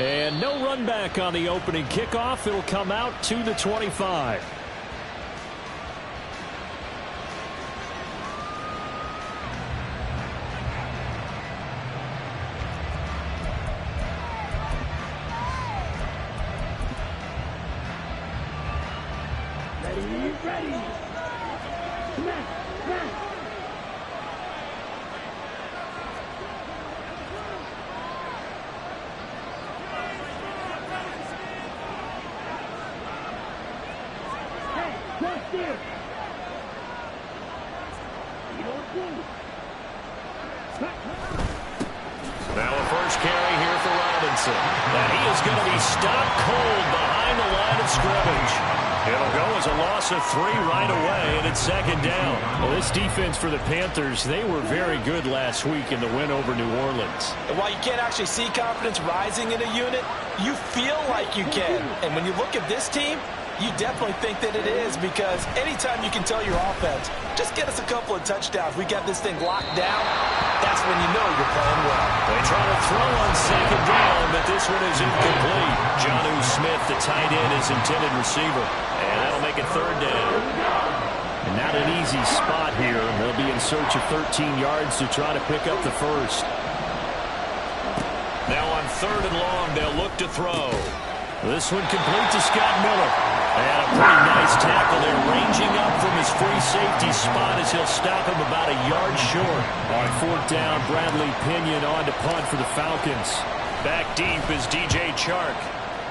And no run back on the opening kickoff. It'll come out to the 25. Ready. Smash. Now a first carry here for Robinson. And he is going to be stopped cold behind the line of scrimmage. It'll go as a loss of 3 right away, and it's second down. Well, this defense for the Panthers, they were very good last week in the win over New Orleans. And while you can't actually see confidence rising in a unit, you feel like you can. And when you look at this team, you definitely think that it is, because anytime you can tell your offense, just get us a couple of touchdowns, we got this thing locked down, that's when you know you're playing well. They try to throw on second down, but this one is incomplete. Jonnu Smith, the tight end, is intended receiver. And that'll make it third down. And not an easy spot here. They'll be in search of 13 yards to try to pick up the first. Now on third and long, they'll look to throw. This one complete to Scott Miller. And a pretty nice tackle there, ranging up from his free safety spot as he'll stop him about a yard short. On fourth down, Bradley Pinion on to punt for the Falcons. Back deep is DJ Chark.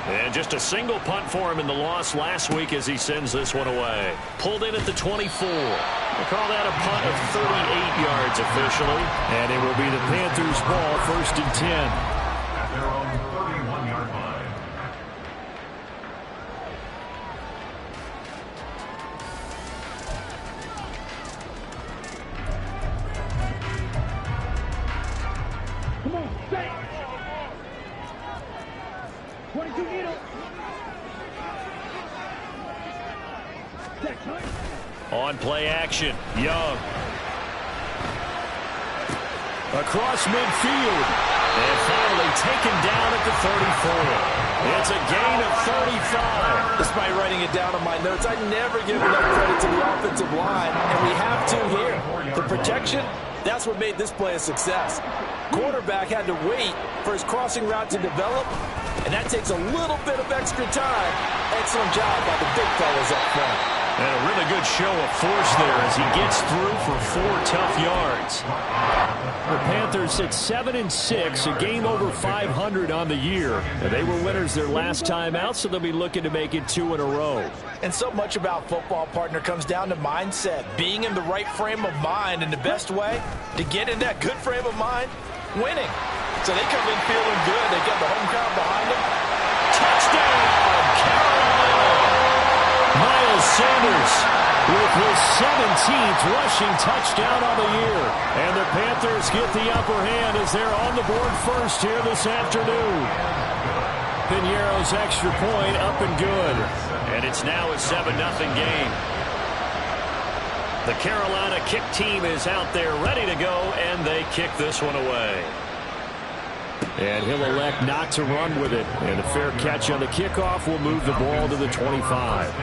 And just a single punt for him in the loss last week as he sends this one away. Pulled in at the 24. We'll call that a punt of 38 yards officially. And it will be the Panthers' ball, 1st and 10. At their own 31-yard line. Come on, stay. 22 needle. On play action, Young. Across midfield. And finally taken down at the 34. It's a gain of 35. Despite writing it down on my notes, I never give enough credit to the offensive line, and we have to here. The protection, that's what made this play a success. Quarterback had to wait for his crossing route to develop, and that takes a little bit of extra time. Excellent job by the big fellas up front. And a really good show of force there as he gets through for 4 tough yards. The Panthers at 7-6, a game over 500 on the year. And they were winners their last time out, so they'll be looking to make it 2 in a row. And so much about football, partner, comes down to mindset. Being in the right frame of mind, and the best way to get in that good frame of mind, winning. So they come in feeling good. They get the home crowd behind them. Touchdown, Carolina! Miles Sanders with his 17th rushing touchdown on the year. And the Panthers get the upper hand as they're on the board first here this afternoon. Piñeiro's extra point up and good. And it's now a 7-0 game. The Carolina kick team is out there ready to go, and they kick this one away. And he'll elect not to run with it. And a fair catch on the kickoff will move the ball to the 25.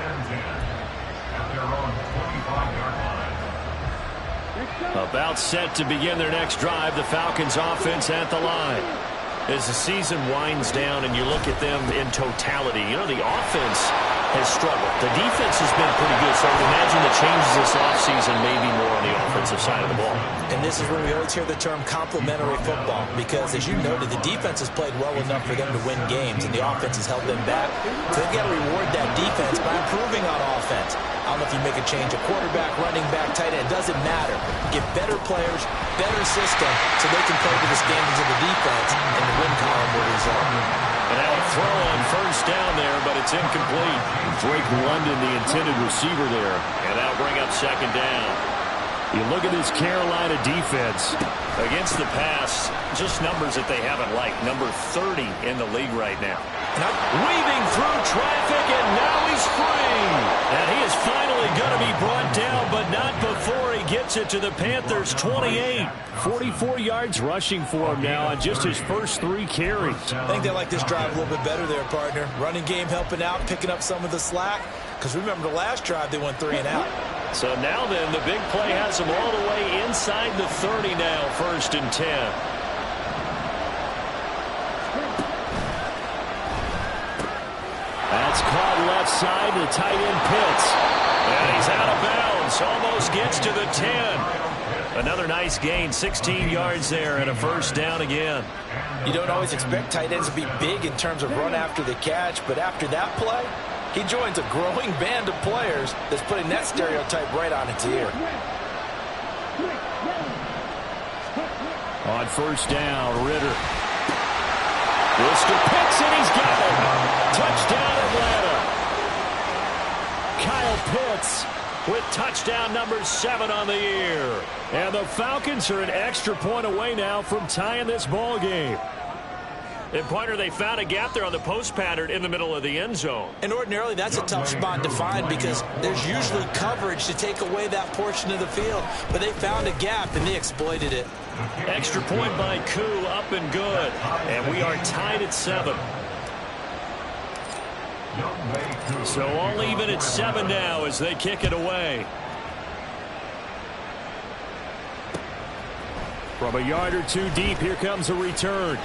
About set to begin their next drive, the Falcons offense at the line. As the season winds down and you look at them in totality, you know, the offense has struggled. The defense has been pretty good, so I would imagine the changes this offseason may be more on the offensive side of the ball. And this is where we always hear the term complementary football, because as you noted, the defense has played well enough for them to win games, and the offense has held them back. So they've got to reward that defense by improving on offense. I don't know if you make a change, a quarterback, running back, tight end, it doesn't matter. Get better players, better system, so they can play to the standards of the defense, and the win column will result. And now a throw on first down there, but it's incomplete. Drake London, the intended receiver there. And that'll bring up second down. You look at this Carolina defense. Against the pass, just numbers that they haven't liked. Number 30 in the league right now. Weaving through traffic, and now he's free. And he is finally going to be brought down, but not before he gets it to the Panthers' 28. 44 yards rushing for him now on just his first 3 carries. I think they like this drive a little bit better there, partner. Running game helping out, picking up some of the slack. Because remember, the last drive, they went 3 and out. So now then, the big play has them all the way inside the 30 now, 1st and 10. That's caught left side to tight end Pitts. And he's out of bounds. Almost gets to the 10. Another nice gain, 16 yards there and a 1st down again. You don't always expect tight ends to be big in terms of run after the catch, but after that play, he joins a growing band of players that's putting that stereotype right on its ear. On 1st down, Ritter. This to Pitts, and he's got it. Touchdown, Atlanta. Kyle Pitts with touchdown number 7 on the year. And the Falcons are an extra point away now from tying this ball game. And, partner, they found a gap there on the post pattern in the middle of the end zone. And ordinarily, that's a tough spot to find because there's usually coverage to take away that portion of the field. But they found a gap, and they exploited it. Extra point by Koo, up and good. And we are tied at 7. So all even at 7 now as they kick it away. From a yard or 2 deep, here comes a return.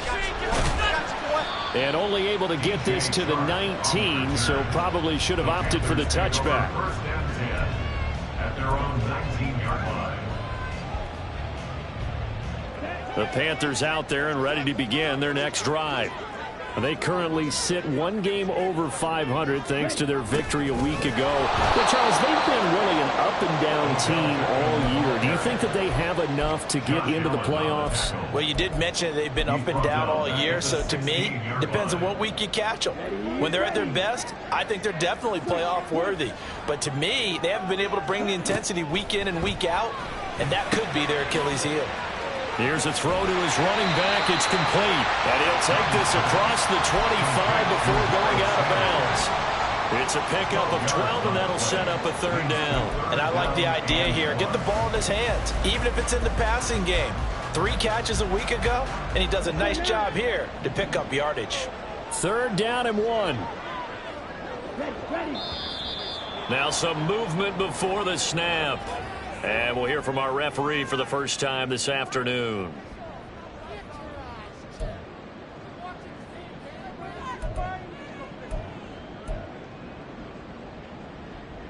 And only able to get this to the 19, so probably should have opted for the touchback. 1st and 10 at their own 19-yard line. The Panthers out there and ready to begin their next drive. They currently sit 1 game over 500 thanks to their victory a week ago. But, Charles, they've been really an up-and-down team all year. Do you think that they have enough to get into the playoffs? Well, you did mention they've been up and down all year, so to me, depends on what week you catch them. When they're at their best, I think they're definitely playoff worthy. But to me, they haven't been able to bring the intensity week in and week out, and that could be their Achilles heel. Here's a throw to his running back. It's complete. And he'll take this across the 25 before going out of bounds. It's a pickup of 12, and that'll set up a 3rd down. And I like the idea here. Get the ball in his hands, even if it's in the passing game. 3 catches a week ago, and he does a nice job here to pick up yardage. 3rd down and 1. Now some movement before the snap. And we'll hear from our referee for the first time this afternoon.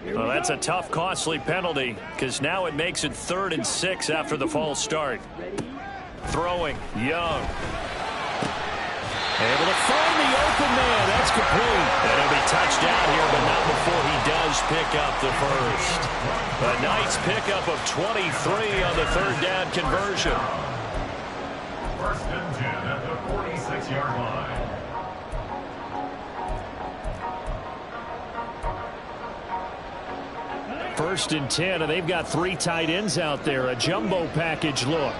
Well, that's a tough, costly penalty because now it makes it 3rd and 6 after the false start. Throwing, Young. Able to find the open man. That's complete. And it'll be touchdown here, but not before he does pick up the 1st. A nice pickup of 23 on the 3rd down conversion. 1st and 10 at the 46-yard line. First and 10, and they've got 3 tight ends out there. A jumbo package look.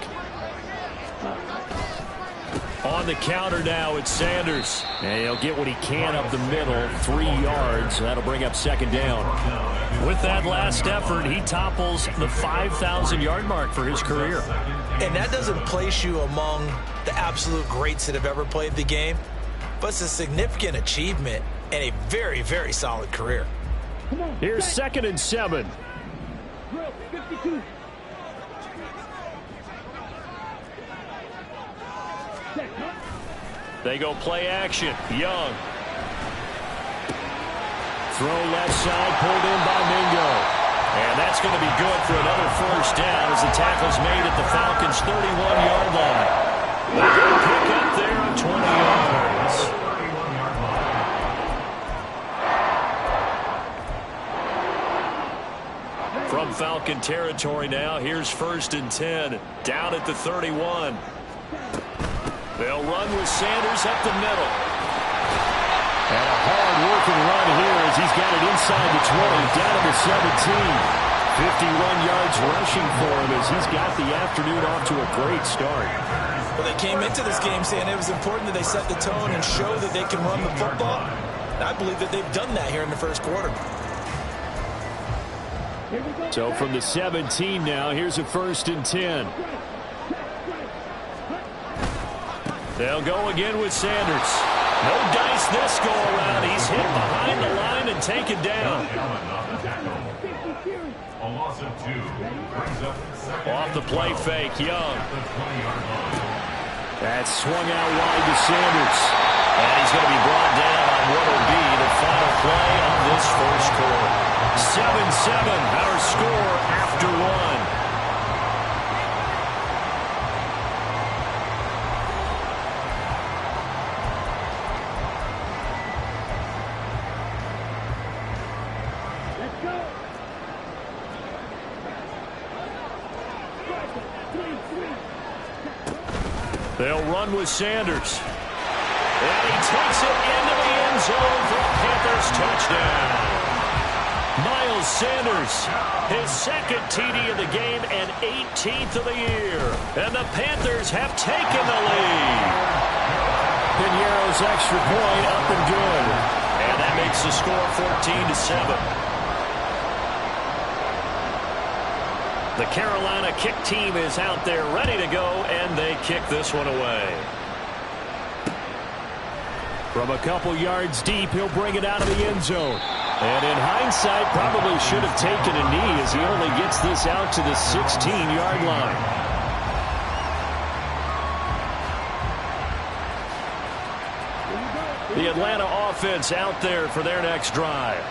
On the counter now, it's Sanders. And he'll get what he can up the middle, 3 yards. That'll bring up 2nd down. With that last effort, he topples the 5,000-yard mark for his career. And that doesn't place you among the absolute greats that have ever played the game, but it's a significant achievement and a very, very solid career. Here's 2nd and 7. 52. They go play action. Young. Throw left side, pulled in by Mingo. And that's going to be good for another 1st down as the tackle's made at the Falcons' 31-yard line. They're going to pick up there on 20 yards. From Falcon territory now, here's 1st and 10. Down at the 31. They'll run with Sanders up the middle. And a hard-working run here as he's got it inside the 20, down to the 17. 51 yards rushing for him as he's got the afternoon off to a great start. Well, they came into this game saying it was important that they set the tone and show that they can run the football. And I believe that they've done that here in the 1st quarter. So from the 17 now, here's a 1st and 10. They'll go again with Sanders. No dice this go around. He's hit behind the line and taken down. A loss of 2. Brings up second. Off the play fake, Young. That's swung out wide to Sanders. And he's going to be brought down on what will be the final play of this first quarter. 7-7, our score after 1. They'll run with Sanders. And he takes it into the end zone for a Panthers touchdown. Miles Sanders, his 2nd TD of the game and 18th of the year. And the Panthers have taken the lead. Piñeiro's extra point up and good. And that makes the score 14-7. The Carolina kick team is out there ready to go, and they kick this one away. From a couple yards deep, he'll bring it out of the end zone. And in hindsight, probably should have taken a knee as he only gets this out to the 16-yard line. The Atlanta offense out there for their next drive.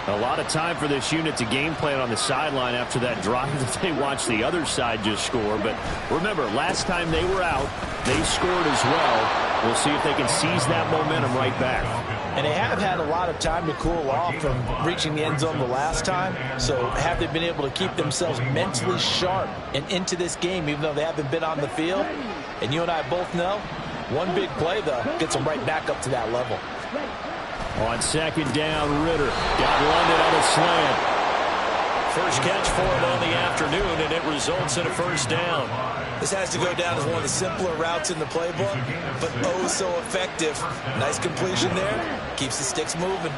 A lot of time for this unit to game plan on the sideline after that drive that they watched the other side just score. But remember, last time they were out, they scored as well. We'll see if they can seize that momentum right back. And they have had a lot of time to cool off from reaching the end zone the last time. So have they been able to keep themselves mentally sharp and into this game, even though they haven't been on the field? And you and I both know, one big play, though, gets them right back up to that level. On 2nd down, Ritter got London on a slant. First catch for him on the afternoon, and it results in a 1st down. This has to go down as one of the simpler routes in the playbook, but oh so effective. Nice completion there. Keeps the sticks moving.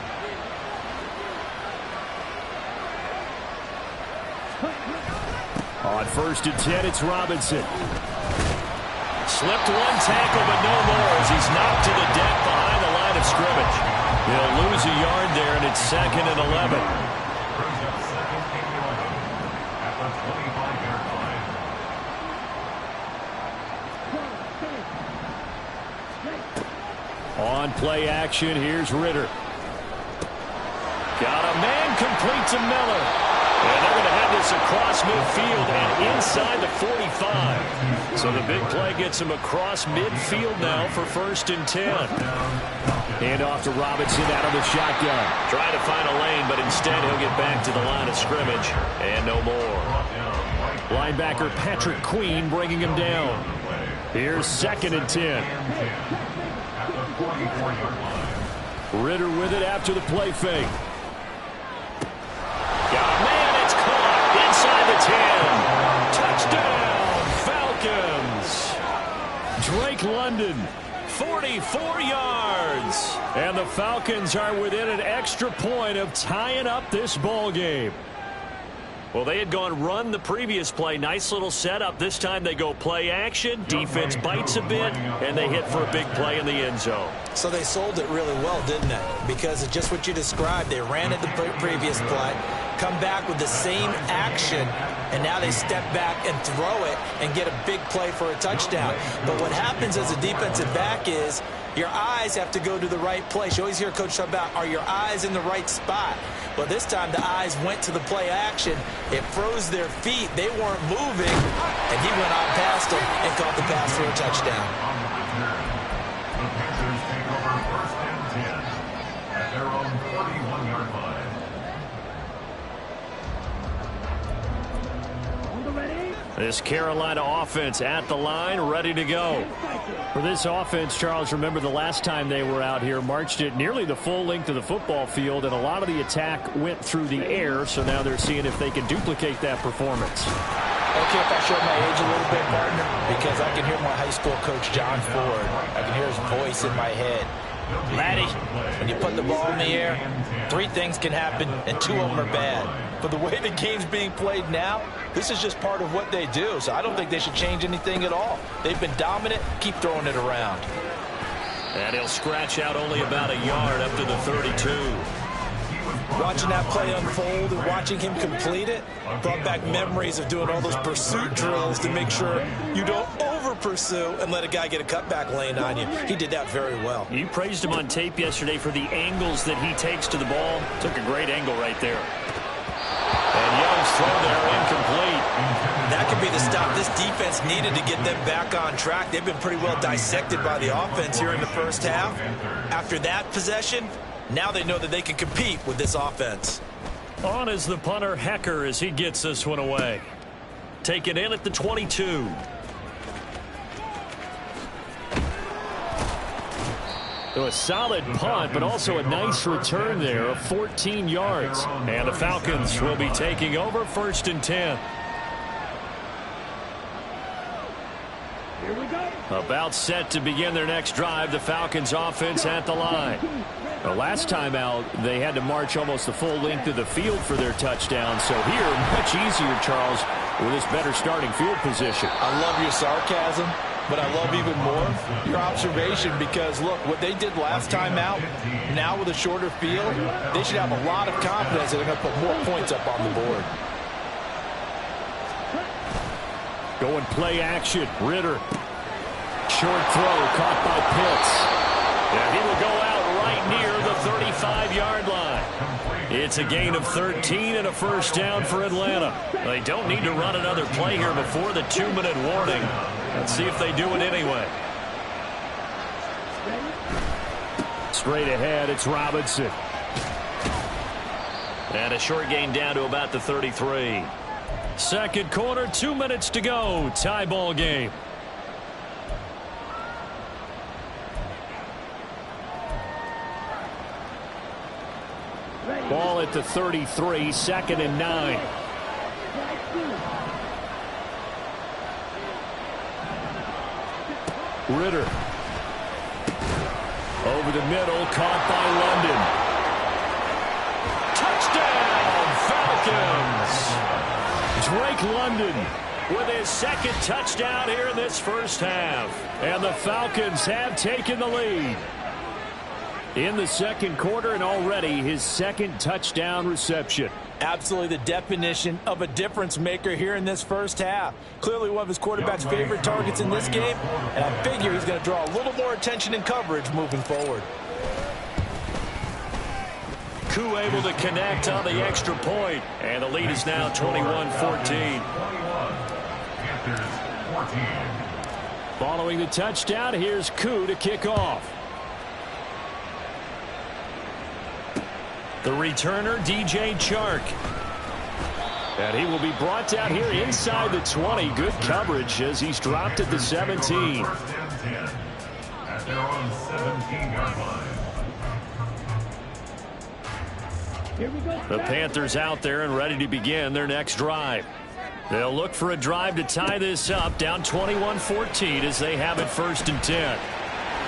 On 1st and 10, it's Robinson. Slipped one tackle, but no more as he's knocked to the deck behind the line of scrimmage. He'll lose a yard there, and it's 2nd and 11. Brings up 2nd and 11 at the 25-yard line. On play action, here's Ritter. Got a man complete to Miller. And they're going to have this across midfield and inside the 45. So the big play gets him across midfield now for 1st and 10. Hand off to Robinson out of the shotgun. Trying to find a lane, but instead he'll get back to the line of scrimmage. And no more. Linebacker Patrick Queen bringing him down. Here's 2nd and 10. Ritter with it after the play fake. Got a man, it's caught inside the 10. Touchdown, Falcons. Drake London, 44 yards. And the Falcons are within an extra point of tying up this ball game. Well, they had gone run the previous play. Nice little setup. This time they go play action. Defense bites a bit, and they hit for a big play in the end zone. So they sold it really well, didn't they? Because it's just what you described. They ran at the previous play, come back with the same action, and now they step back and throw it and get a big play for a touchdown. But what happens as a defensive back is your eyes have to go to the right place. You always hear Coach talk about, are your eyes in the right spot? Well, this time the eyes went to the play action. It froze their feet. They weren't moving, and he went on past them and caught the pass for a touchdown. The Panthers take over 1st and 10 at their own 41-yard line. This Carolina offense at the line, ready to go. For this offense, Charles, remember the last time they were out here, marched it nearly the full length of the football field, and a lot of the attack went through the air, so now they're seeing if they can duplicate that performance. Okay, if I show my age a little bit, partner, because I can hear my high school coach, John Ford. I can hear his voice in my head. Laddie, when you put the ball in the air, 3 things can happen, and 2 of them are bad. But the way the game's being played now, this is just part of what they do. So I don't think they should change anything at all. They've been dominant. Keep throwing it around. And he'll scratch out only about a yard up to the 32. Watching that play unfold and watching him complete it brought back memories of doing all those pursuit drills to make sure you don't over-pursue and let a guy get a cutback lane on you. He did that very well. You praised him on tape yesterday for the angles that he takes to the ball. Took a great angle right there. And Young's throw there incomplete. That could be the stop this defense needed to get them back on track. They've been pretty well dissected by the offense here in the first half. After that possession, now they know that they can compete with this offense. On is the punter, Hecker, as he gets this one away. Taken in at the 22. So a solid punt, but also a nice return there of 14 yards. And the Falcons will be taking over 1st and 10. Here we go. About set to begin their next drive. The Falcons offense at the line. The last time out, they had to march almost the full length of the field for their touchdown. So here, much easier, Charles, with this better starting field position. I love your sarcasm, but I love even more your observation because, look, what they did last time out, now with a shorter field, they should have a lot of confidence that they're going to put more points up on the board. Going play action. Ritter. Short throw caught by Pitts. And he will go out right near the 35-yard line. It's a gain of 13 and a first down for Atlanta. They don't need to run another play here before the 2-minute warning. Let's see if they do it anyway. Straight ahead, it's Robinson. And a short gain down to about the 33. Second quarter, 2 minutes to go. Tie ball game. Ball at the 33, 2nd and 9. Ritter. Over the middle, caught by London. Touchdown, Falcons! Drake London with his 2nd touchdown here in this first half. And the Falcons have taken the lead in the second quarter, and already his 2nd touchdown reception. Absolutely the definition of a difference maker here in this first half. Clearly one of his quarterback's favorite targets in this game, and I figure he's going to draw a little more attention and coverage moving forward. Koo able to connect on the extra point, and the lead is now 21-14. Following the touchdown, here's Koo to kick off. The returner, DJ Chark. And he will be brought down here inside the 20. Good coverage as he's dropped at the 17. At their own 17-yard line. Here we go. The Panthers out there and ready to begin their next drive. They'll look for a drive to tie this up, down 21-14 as they have it 1st and 10.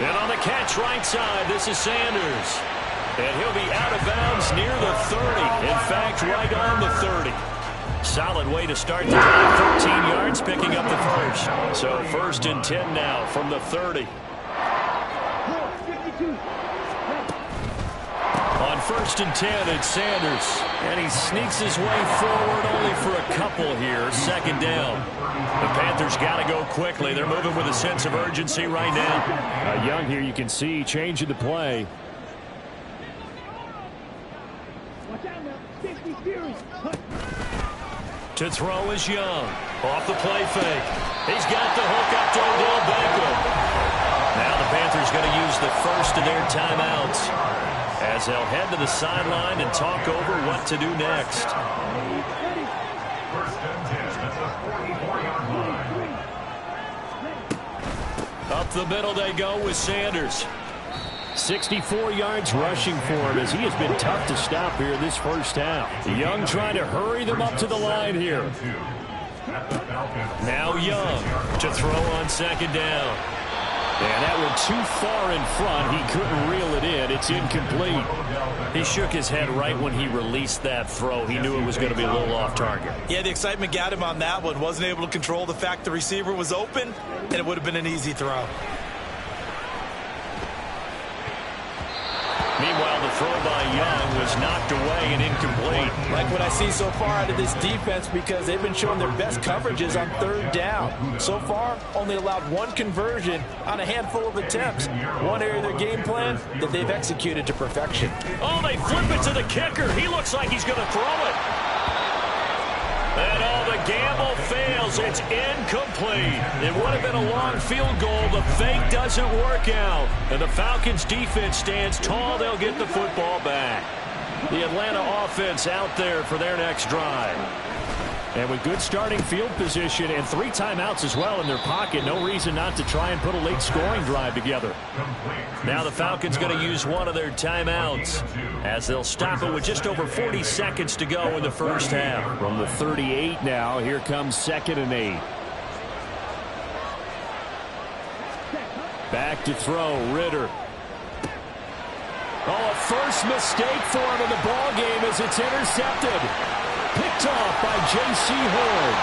And on the catch right side, this is Sanders. And he'll be out of bounds near the 30. In fact, right on the 30. Solid way to start the drive. 13 yards, picking up the first. So 1st and 10 now from the 30. 52. On 1st and 10, it's Sanders. And he sneaks his way forward only for a couple here. 2nd down. The Panthers got to go quickly. They're moving with a sense of urgency right now. Young here, you can see, changing the play. To throw is Young. Off the play fake. He's got the hook up to Odell Beckham. Now the Panthers going to use the first of their timeouts as they'll head to the sideline and talk over what to do next. 1st and 10 at the 44-yard line. Up the middle they go with Sanders. 64 yards rushing for him as he has been tough to stop here this first half. Young trying to hurry them up to the line here. Now Young to throw on 2nd down. And that went too far in front. He couldn't reel it in. it's incomplete. He shook his head right when he released that throw. He knew it was going to be a little off target. Yeah, the excitement got him on that one. Wasn't able to control the fact the receiver was open, and it would have been an easy throw. Meanwhile, the throw by Young was knocked away and incomplete. Like what I see so far out of this defense, because they've been showing their best coverages on third down. So far, only allowed one conversion on a handful of attempts. One area of their game plan that they've executed to perfection. Oh, they flip it to the kicker. He looks like he's going to throw it. And the gamble fails. It's incomplete. It would have been a long field goal. The fake doesn't work out. And the Falcons defense stands tall. They'll get the football back. The Atlanta offense out there for their next drive. And with good starting field position and 3 timeouts as well in their pocket, no reason not to try and put a late scoring drive together. Now the Falcons going to use one of their timeouts as they'll stop it with just over 40 seconds to go in the first half. From the 38 now, here comes 2nd and 8. Back to throw, Ridder. Oh, a first mistake for him in the ball game as it's intercepted. Picked off by J.C. Horn.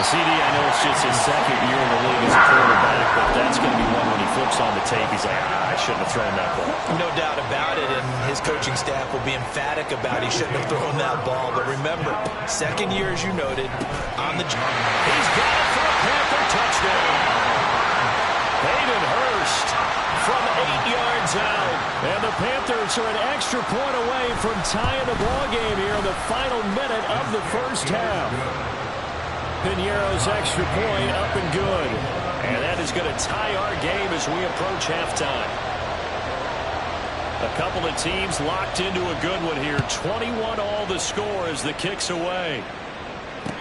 CD, I know it's just his 2nd year in the league as a quarterback, but that's going to be one when he flips on the tape. He's like, I shouldn't have thrown that ball. No doubt about it, and his coaching staff will be emphatic about he shouldn't have thrown that ball. But remember, 2nd year, as you noted, on the job. He's got it for a Panther touchdown. Hayden Hurst from 8 yards out. And the Panthers are an extra point away from tying the ball game here in the final minute of the first half. Piñeiro's extra point up and good. And that is going to tie our game as we approach halftime. A couple of teams locked into a good one here. 21 all the score as the kick's away.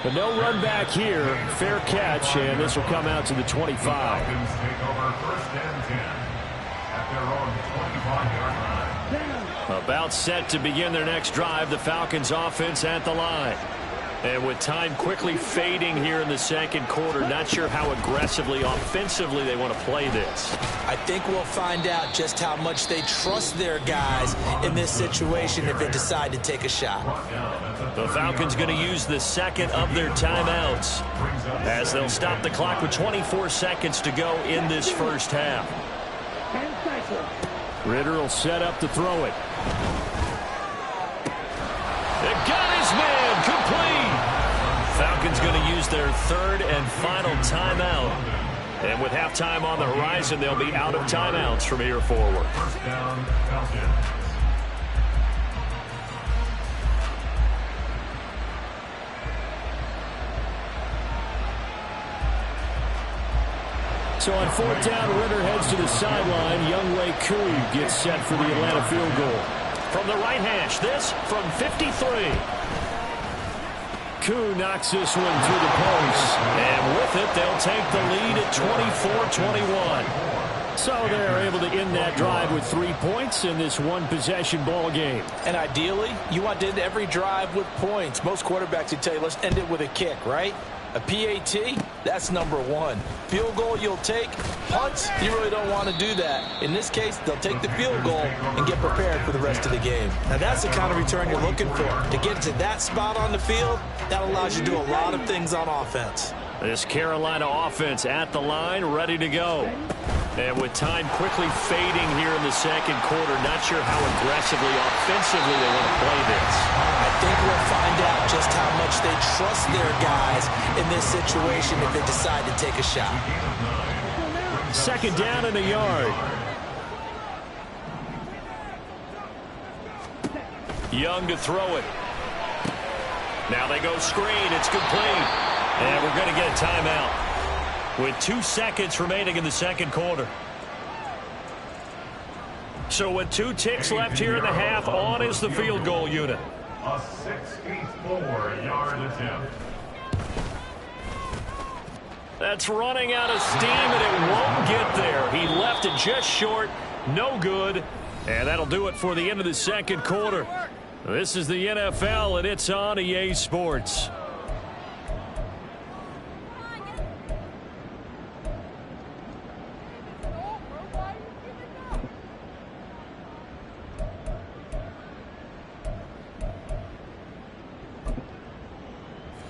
But no run back here. Fair catch, and this will come out to the 25. Falcons take over 1st and 10 at their own 25-yard line. About set to begin their next drive, the Falcons offense at the line. And with time quickly fading here in the 2nd quarter, not sure how aggressively, offensively they want to play this. I think we'll find out just how much they trust their guys in this situation if they decide to take a shot. The Falcons going to use the 2nd of their timeouts as they'll stop the clock with 24 seconds to go in this first half. Ridder will set up to throw it. They got his man complete. Falcons going to use their 3rd and final timeout. And with halftime on the horizon, they'll be out of timeouts from here forward. 1st down, Falcons. So on 4th down, Ridder heads to the sideline. Younghoe Koo gets set for the Atlanta field goal. From the right hash, this from 53. Koo knocks this one through the post. And with it, they'll take the lead at 24-21. So they're able to end that drive with 3 points in this one-possession ball game. And ideally, you want to end every drive with points. Most quarterbacks would tell you, let's end it with a kick, right? A PAT, that's number 1. Field goal you'll take. Punts, you really don't want to do that. In this case, they'll take the field goal and get prepared for the rest of the game. Now, that's the kind of return you're looking for. To get to that spot on the field, that allows you to do a lot of things on offense. This Carolina offense at the line, ready to go. And with time quickly fading here in the 2nd quarter, not sure how aggressively, offensively they want to play this. I think we'll find out just how much they trust their guys in this situation if they decide to take a shot. 2nd down and a yard. Young to throw it. Now they go screen. It's complete. And we're going to get a timeout with 2 seconds remaining in the 2nd quarter. So with 2 ticks left here in the half, on is the field goal unit. A 64-yard attempt. That's running out of steam, and it won't get there. He left it just short. No good. And that'll do it for the end of the 2nd quarter. This is the NFL, and it's on EA Sports.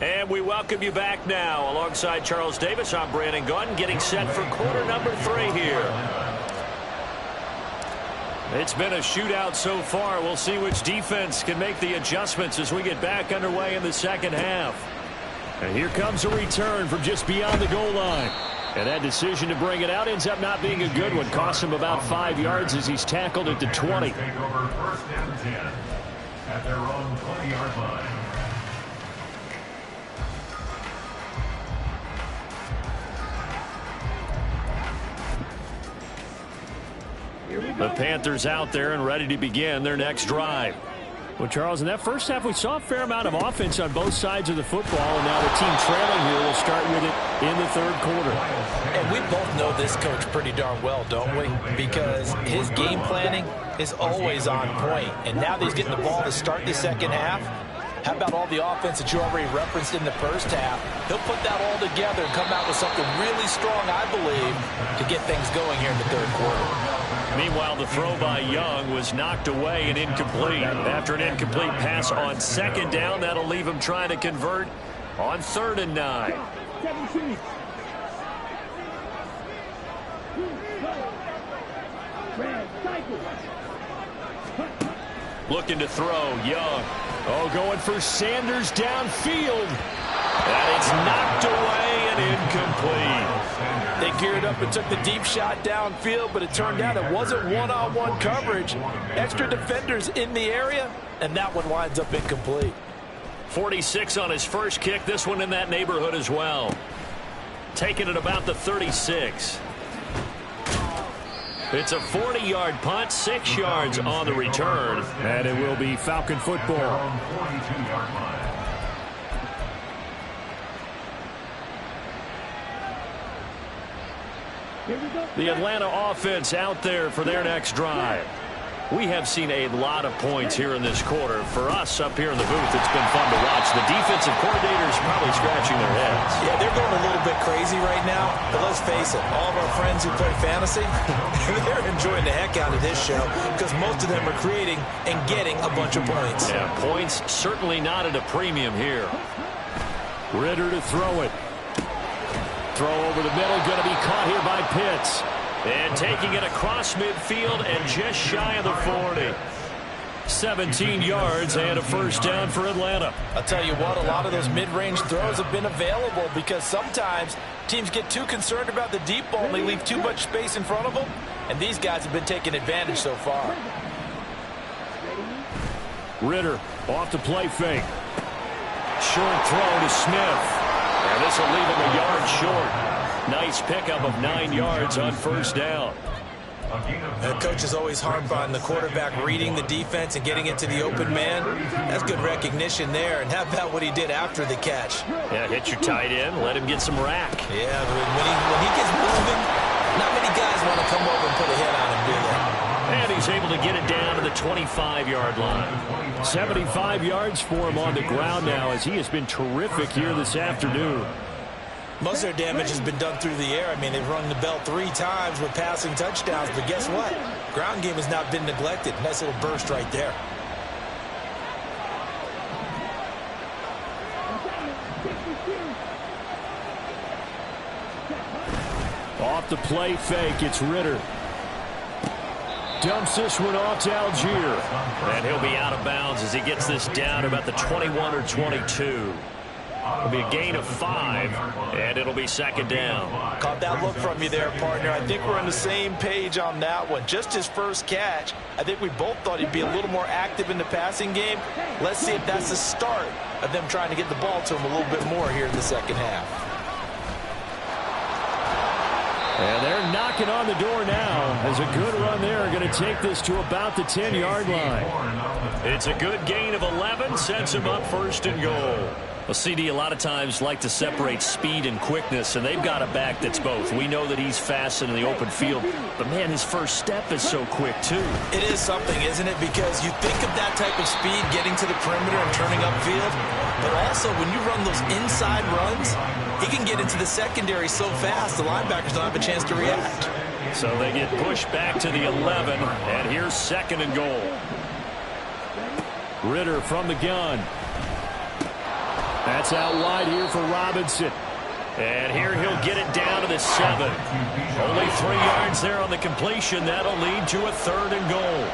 And we welcome you back now. Alongside Charles Davis, I'm Brandon Gunn, getting set for quarter number 3 here. It's been a shootout so far. We'll see which defense can make the adjustments as we get back underway in the second half. And here comes a return from just beyond the goal line. And that decision to bring it out ends up not being a good one. Costs him about 5 yards as he's tackled at the 20. Take over first and 10 at their own 20-yard line. The Panthers out there and ready to begin their next drive. Well, Charles, in that first half, we saw a fair amount of offense on both sides of the football, and now the team trailing here will start with it in the third quarter. And we both know this coach pretty darn well, don't we? Because his game planning is always on point. And now that he's getting the ball to start the second half, how about all the offense that you already referenced in the first half? He'll put that all together and come out with something really strong, I believe, to get things going here in the third quarter. Meanwhile, the throw by Young was knocked away and incomplete. After an incomplete pass on second down, that'll leave him trying to convert on 3rd and 9. 17. Looking to throw, Young. Oh, going for Sanders downfield. And it's knocked away and incomplete. They geared up and took the deep shot downfield, but it turned out it wasn't one-on-one coverage. Extra defenders in the area, and that one winds up incomplete. 46 on his first kick. This one in that neighborhood as well. Taking it about the 36. It's a 40-yard punt, 6 yards on the return. And it will be Falcon football. 42-yard line. The Atlanta offense out there for their next drive. We have seen a lot of points here in this quarter. For us up here in the booth, it's been fun to watch. The defensive coordinators probably scratching their heads. Yeah, they're going a little bit crazy right now. But let's face it, all of our friends who play fantasy, they're enjoying the heck out of this show because most of them are creating and getting a bunch of points. Yeah, points certainly not at a premium here. Ridder to throw it. Throw over the middle, going to be caught here by Pitts. And taking it across midfield and just shy of the 40. 17 yards and a first down for Atlanta. I'll tell you what, a lot of those mid-range throws have been available because sometimes teams get too concerned about the deep ball and they leave too much space in front of them. And these guys have been taking advantage so far. Ridder off the play fake. Short throw to Smith. And this will leave him a yard short. Nice pickup of 9 yards on first down. The coach is always harp on the quarterback reading the defense and getting into the open man. That's good recognition there. And how about what he did after the catch? Yeah, hit your tight end, let him get some rack. Yeah, but when he gets moving, not many guys want to come over and put a hit on him, do they? And he's able to get it down to the 25-yard line. 75 yards for him on the ground now as he has been terrific here this afternoon. Most of their damage has been done through the air. I mean, they've rung the bell 3 times with passing touchdowns, but guess what? Ground game has not been neglected. Nice little burst right there. Off the play fake, it's Ridder. Dumps this one off to Algier. And he'll be out of bounds as he gets this down about the 21 or 22. It'll be a gain of 5, and it'll be second down. Caught that look from you there, partner. I think we're on the same page on that one. Just his first catch, I think we both thought he'd be a little more active in the passing game. Let's see if that's the start of them trying to get the ball to him a little bit more here in the second half. And they're knocking on the door now as a good run there. Going to take this to about the 10-yard line. It's a good gain of 11, sets him up first and goal. Well, CD, a lot of times like to separate speed and quickness, and they've got a back that's both. We know that he's fast in the open field, but, man, his first step is so quick, too. It is something, isn't it? Because you think of that type of speed getting to the perimeter and turning upfield, but also when you run those inside runs, he can get into the secondary so fast the linebackers don't have a chance to react. So they get pushed back to the 11, and here's second and goal. Ridder from the gun. That's out wide here for Robinson. And here he'll get it down to the 7. Only 3 yards there on the completion. That'll lead to a 3rd and goal.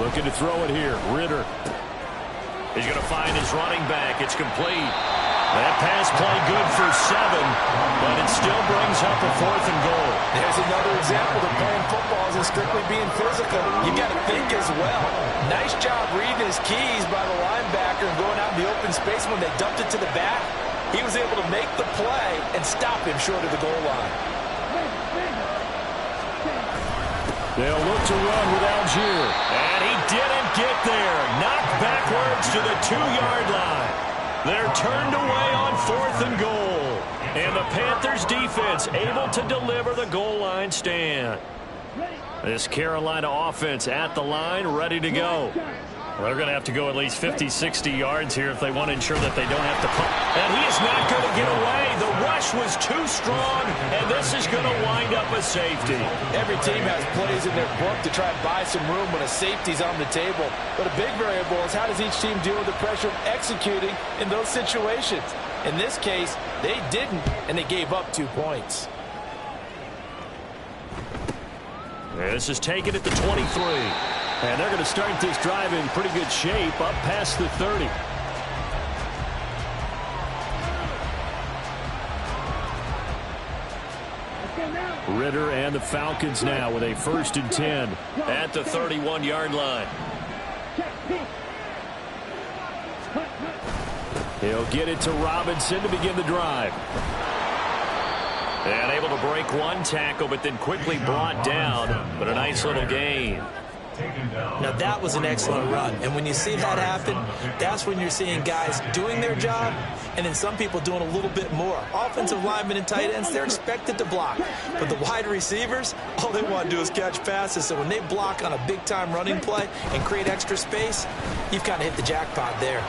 Looking to throw it here. Ritter. He's going to find his running back. It's complete. That pass play good for 7, but it still brings up a 4th and goal. There's another example that playing football isn't strictly being physical. You've got to think as well. Nice job reading his keys by the linebacker and going out in the open space when they dumped it to the back. He was able to make the play and stop him short of the goal line. They'll look to run with Algier. And he didn't get there. Knocked backwards to the 2-yard line. They're turned away on 4th and goal. And the Panthers defense able to deliver the goal line stand. This Carolina offense at the line, ready to go. Well, they're going to have to go at least 50, 60 yards here if they want to ensure that they don't have to punt. And he is not going to get away. The rush was too strong, and this is going to wind up a safety. Every team has plays in their book to try and buy some room when a safety's on the table. But a big variable is how does each team deal with the pressure of executing in those situations. In this case, they didn't, and they gave up 2 points. This is taken at the 23. And they're going to start this drive in pretty good shape up past the 30. Ritter and the Falcons now with a 1st and 10 at the 31-yard line. He'll get it to Robinson to begin the drive. And able to break 1 tackle, but then quickly brought down. But a nice little gain. Now, that was an excellent run. And when you see that happen, that's when you're seeing guys doing their job and then some people doing a little bit more. Offensive linemen and tight ends, they're expected to block. But the wide receivers, all they want to do is catch passes. So when they block on a big-time running play and create extra space, you've kind of hit the jackpot there.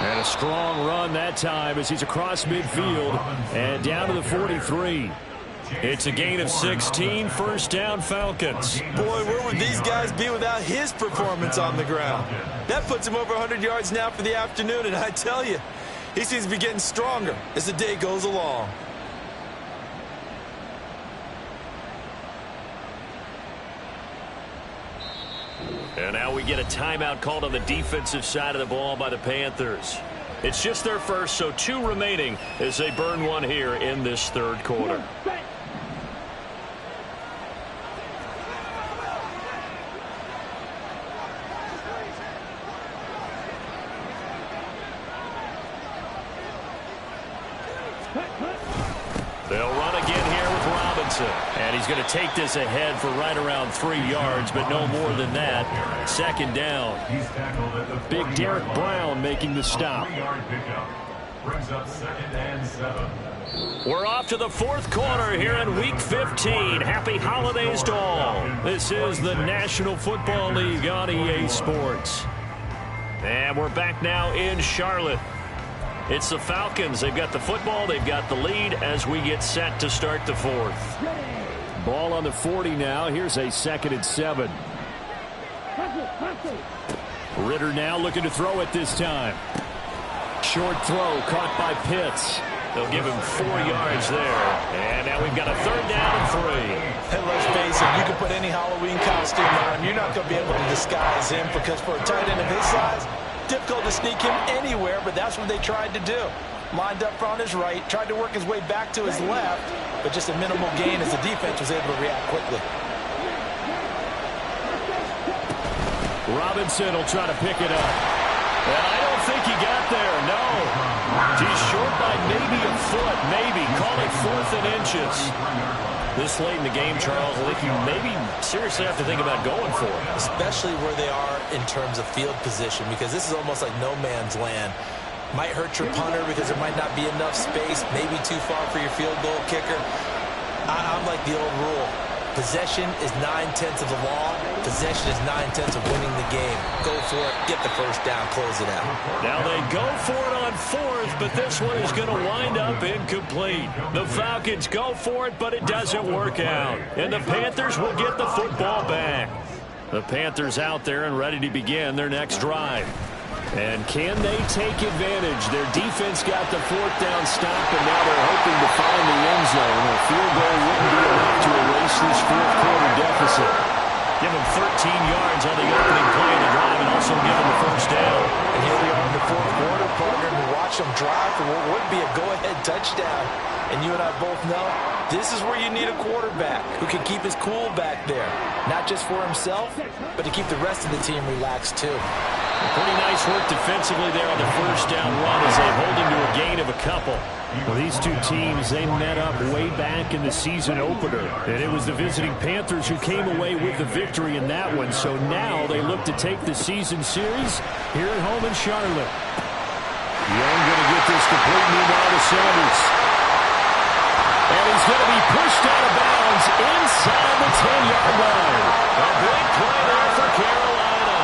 And a strong run that time as he's across midfield and down to the 43. It's a gain of 16, 1st down Falcons. Boy, where would these guys be without his performance on the ground? That puts him over 100 yards now for the afternoon, and I tell you, he seems to be getting stronger as the day goes along. And now we get a timeout called on the defensive side of the ball by the Panthers. It's just their first, so 2 remaining as they burn 1 here in this 3rd quarter. They'll run again here with Robinson. And he's going to take this ahead for right around 3 yards, but no more than that. 2nd down. Big Derek Brown making the stop. Brings up 2nd and 7. We're off to the 4th quarter here in Week 15. Happy holidays to all. This is the National Football League on EA Sports. And we're back now in Charlotte. It's the Falcons. They've got the football. They've got the lead as we get set to start the 4th. Ball on the 40 now. Here's a 2nd and 7. Ritter now looking to throw it this time. Short throw caught by Pitts. They'll give him 4 yards there. And now we've got a 3rd down and 3. And let's face it, you can put any Halloween costume on. You're not going to be able to disguise him because for a tight end of his size, difficult to sneak him anywhere, but that's what they tried to do. Lined up on his right, tried to work his way back to his left, but just a minimal gain as the defense was able to react quickly. Robinson will try to pick it up. And I don't think he got there, no. He's short by maybe a foot, maybe. Call it 4th and inches. This late in the game, Charles, I think you maybe seriously have to think about going for it. Especially where they are in terms of field position, because this is almost like no man's land. Might hurt your punter because there might not be enough space, maybe too far for your field goal kicker. I'm like the old rule. Possession is 9/10 of the law. Possession is 9/10 of winning the game. Go for it. Get the first down. Close it out. Now they go for it on fourth, but this one is going to wind up incomplete. The Falcons go for it, but it doesn't work out. And the Panthers will get the football back. The Panthers out there and ready to begin their next drive. And can they take advantage? Their defense got the fourth down stop, and now they're hoping to find the end zone. A field goal wouldn't be enough to erase this fourth quarter deficit. Give them 13 yards on the opening play of the drive and also give them the first down. And here we are in the fourth quarter, partner, and we watch them drive for what would be a go-ahead touchdown. And you and I both know this is where you need a quarterback who can keep his cool back there. Not just for himself, but to keep the rest of the team relaxed too. Pretty nice work defensively there on the first down run as they hold him to a gain of a couple. Well, these two teams, they met up way back in the season opener. And it was the visiting Panthers who came away with the victory in that one. So now they look to take the season series here at home in Charlotte. Young going to get this complete now to Sanders. And he's going to be pushed out of bounds inside the 10-yard line. A big play there for Carolina.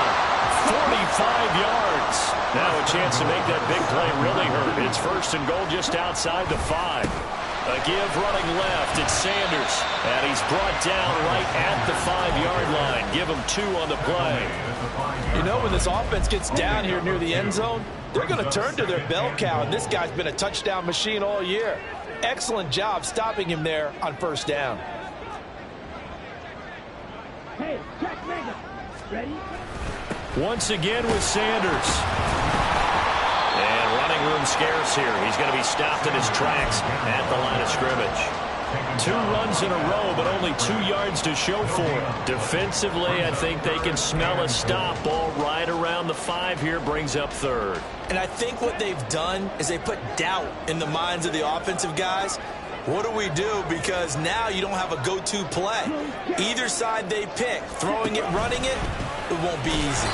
45 yards. Now a chance to make that big play really hurt. It's first and goal just outside the 5. A give running left. It's Sanders. And he's brought down right at the 5-yard line. Give him 2 on the play. You know, when this offense gets down here near the end zone, they're going to turn to their bell cow. And this guy's been a touchdown machine all year. Excellent job stopping him there on first down. Hey, check Mega. Ready? Once again with Sanders. And running room scarce here. He's going to be stopped in his tracks at the line of scrimmage. 2 runs in a row, but only 2 yards to show for it. Defensively, I think they can smell a stop. Ball right around the 5 here, brings up third. And I think what they've done is they put doubt in the minds of the offensive guys. What do we do? Because now you don't have a go-to play. Either side they pick, throwing it, running it, it won't be easy.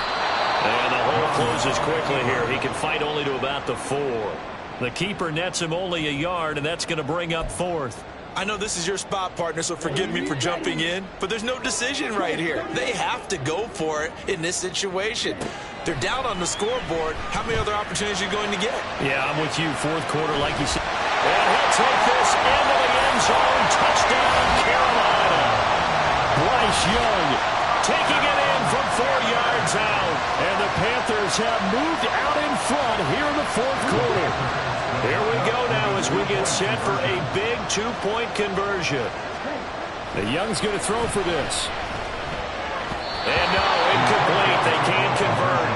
And the hole closes quickly here. He can fight only to about the 4. The keeper nets him only a yard, and that's going to bring up fourth. I know this is your spot, partner, so forgive me for jumping in, but there's no decision right here. They have to go for it in this situation. They're down on the scoreboard. How many other opportunities are you going to get? Yeah, I'm with you. Fourth quarter, like you said. And he'll take this into the end zone. Touchdown, Carolina. Bryce Young taking it in from 4 yards out. And the Panthers have moved out in front here in the fourth quarter. Here we go now as we get set for a big 2-point conversion. The Young's going to throw for this. And no, incomplete. They can't convert.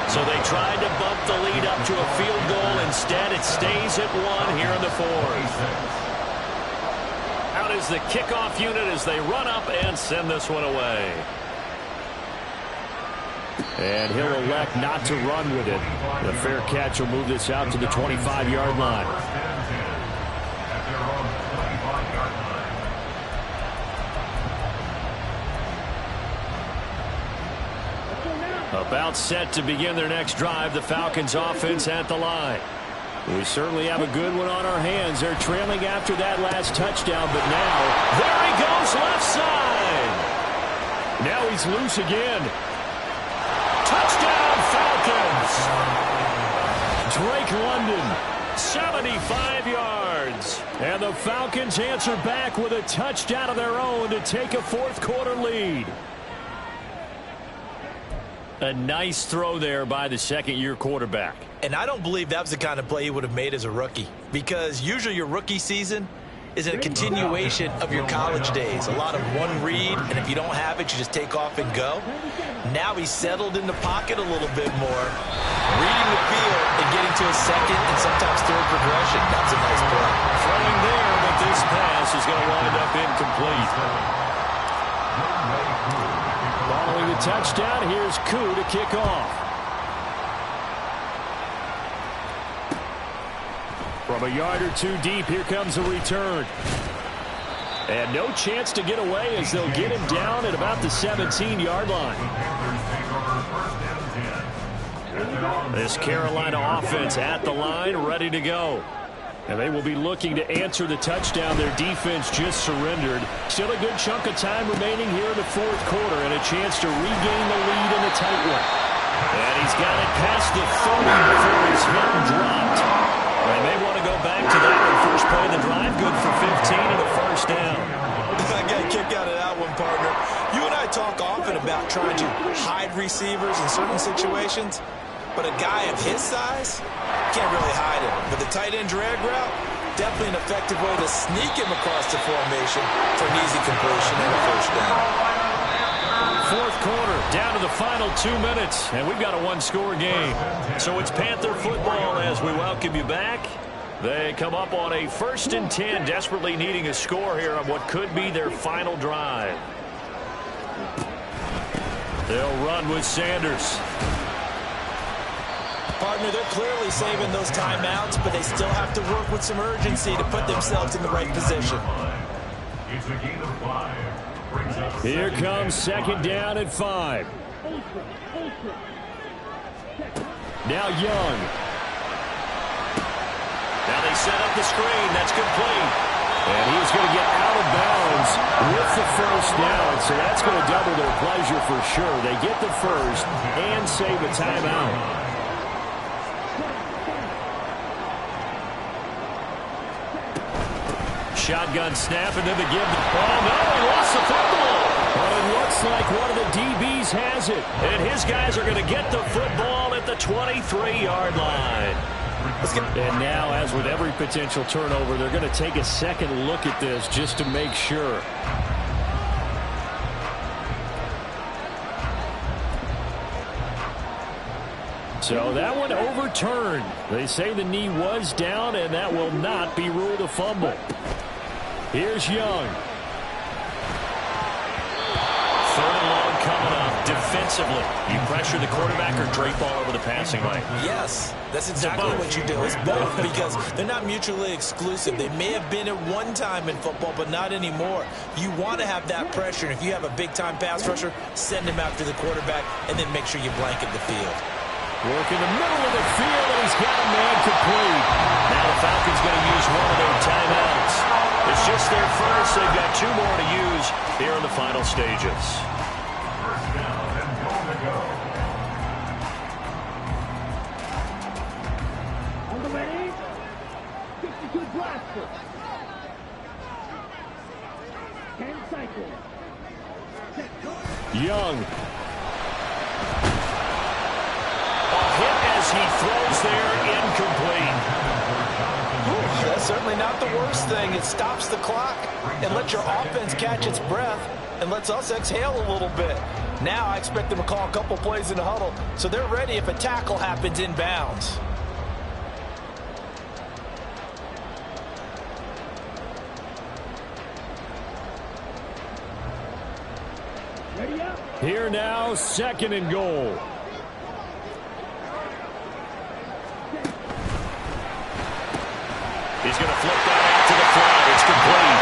So they tried to bump the lead up to a field goal. Instead, it stays at 1 here in the fourth. Out is the kickoff unit as they run up and send this one away. And he'll elect not to run with it. The fair catch will move this out to the 25-yard line. About set to begin their next drive, the Falcons offense at the line. We certainly have a good one on our hands. They're trailing after that last touchdown, but now, there he goes left side. Now he's loose again. Touchdown, Falcons! Drake London, 75 yards. And the Falcons answer back with a touchdown of their own to take a fourth quarter lead. A nice throw there by the second-year quarterback. And I don't believe that was the kind of play he would have made as a rookie, because usually your rookie season is a continuation of your college days. A lot of one read, and if you don't have it, you just take off and go. Now he's settled in the pocket a little bit more, reading the field and getting to a second and sometimes third progression. That's a nice play. Throwing there, but this pass is going to wind up incomplete. Following the touchdown, here's Koo to kick off. From a yard or 2 deep, here comes a return. And no chance to get away as they'll get him down at about the 17-yard line. This Carolina offense at the line, ready to go. And they will be looking to answer the touchdown their defense just surrendered. Still a good chunk of time remaining here in the fourth quarter and a chance to regain the lead in a tight one. And he's got it past the 30 before he's hit and dropped. They may want to go back to that one. First play of the drive, good for 15 and a first down. I got a kick out of that one, partner. You and I talk often about trying to hide receivers in certain situations, but a guy of his size can't really hide him. But the tight end drag route, definitely an effective way to sneak him across the formation for an easy completion and a first down. Fourth quarter, down to the final 2 minutes, and we've got a one-score game. So it's Panther football as we welcome you back. They come up on a 1st and 10, desperately needing a score here on what could be their final drive. They'll run with Sanders. Partner, they're clearly saving those timeouts, but they still have to work with some urgency to put themselves in the right position. It's a gain of 5. Here comes 2nd down and 5. Now Young. Now they set up the screen. That's complete. And he's going to get out of bounds with the first down. So that's going to double their pleasure for sure. They get the first and save a timeout. Shotgun snap and then the give. Oh, no, he lost the football. But it looks like one of the DBs has it. And his guys are going to get the football at the 23-yard line. And now, as with every potential turnover, they're going to take a second look at this just to make sure. So that one overturned. They say the knee was down, and that will not be ruled a fumble. Here's Young. 3rd and long coming up. Defensively, you pressure the quarterback or drape all over the passing lane? Yes, that's exactly what you do. It's both because they're not mutually exclusive. They may have been at one time in football, but not anymore. You want to have that pressure. And if you have a big-time pass rusher, send him after the quarterback and then make sure you blanket the field. Work in the middle of the field, and he's got a man complete. Now the Falcons going to use one of their timeouts. It's just their first. They've got 2 more to use here in the final stages. First down and goal to go. On the ready? 62 blaster. 10 cycles. Set. Young. Hit as he throws there, incomplete. That's certainly not the worst thing. It stops the clock and lets your offense catch its breath and lets us exhale a little bit. Now I expect them to call a couple plays in the huddle so they're ready if a tackle happens inbounds. Ready up. Here now, 2nd and goal. He's going to flip that out to the flat. It's complete.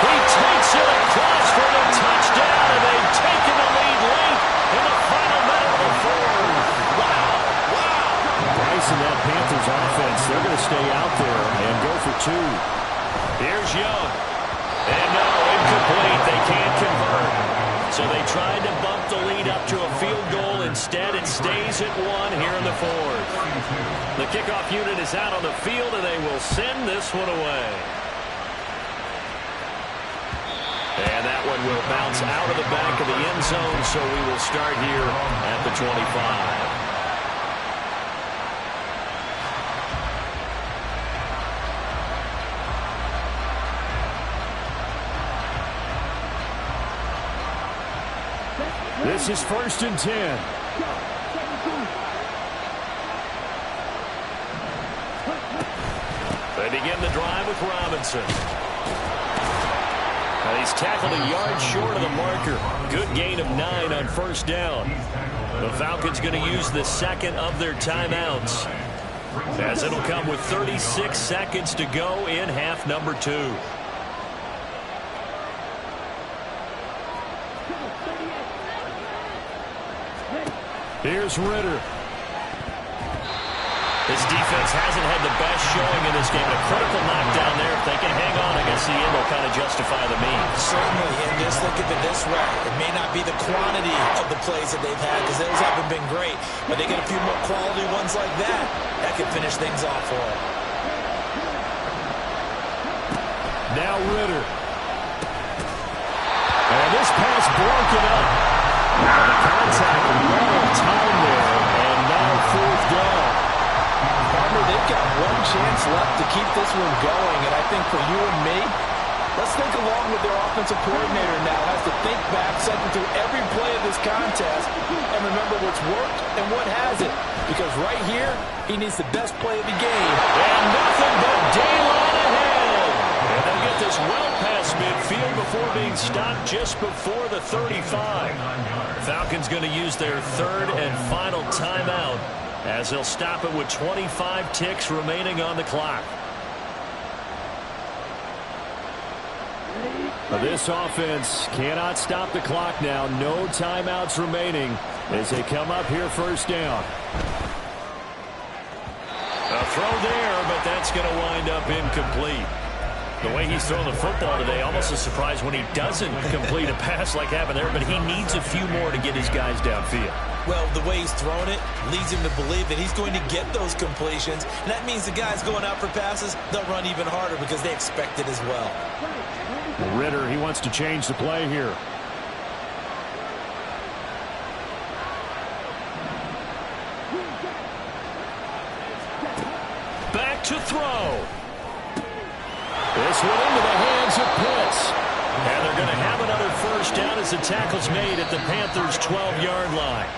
He takes it across for the touchdown, and they've taken the lead late in the final minute of the 4th. Wow, wow. Bryce and that Panthers offense, they're going to stay out there and go for 2. Here's Young. And no, incomplete. They can't convert. So they tried to bump the lead up to a field goal. Instead, it stays at 1 here in the 4th. The kickoff unit is out on the field, and they will send this one away. And that one will bounce out of the back of the end zone, so we will start here at the 25. This is 1st and 10. They begin the drive with Robinson. And he's tackled a yard short of the marker. Good gain of 9 on 1st down. The Falcons going to use the 2nd of their timeouts, as it'll come with 36 seconds to go in half number 2. Here's Ritter. This defense hasn't had the best showing in this game. A critical knockdown there. If they can hang on against the end, they'll kind of justify the means. Certainly, and just think of it this way. It may not be the quantity of the plays that they've had, because those haven't been great, but they get a few more quality ones like that. That could finish things off for them. Now Ridder. And this pass broken up. And the contact well timed there, and now fourth down. Partner, they've got one chance left to keep this one going, and I think for you and me, let's think along with their offensive coordinator now. Has to think back, cycle through every play of this contest, and remember what's worked and what hasn't. Because right here, he needs the best play of the game. And nothing but daylight ahead. And they'll get this well past midfield before being stopped just before the 35. Falcons going to use their third and final timeout, as they'll stop it with 25 ticks remaining on the clock. This offense cannot stop the clock now. No timeouts remaining as they come up here first down. A throw there, but that's going to wind up incomplete. The way he's throwing the football today, almost a surprise when he doesn't complete a pass like happened there, but he needs a few more to get his guys downfield. Well, the way he's thrown it leads him to believe that he's going to get those completions. And that means the guys going out for passes, they'll run even harder because they expect it as well. Ridder, he wants to change the play here. Back to throw. This one into the hands of Pitts. And they're going to have another first down as the tackle's made at the Panthers' 12-yard line.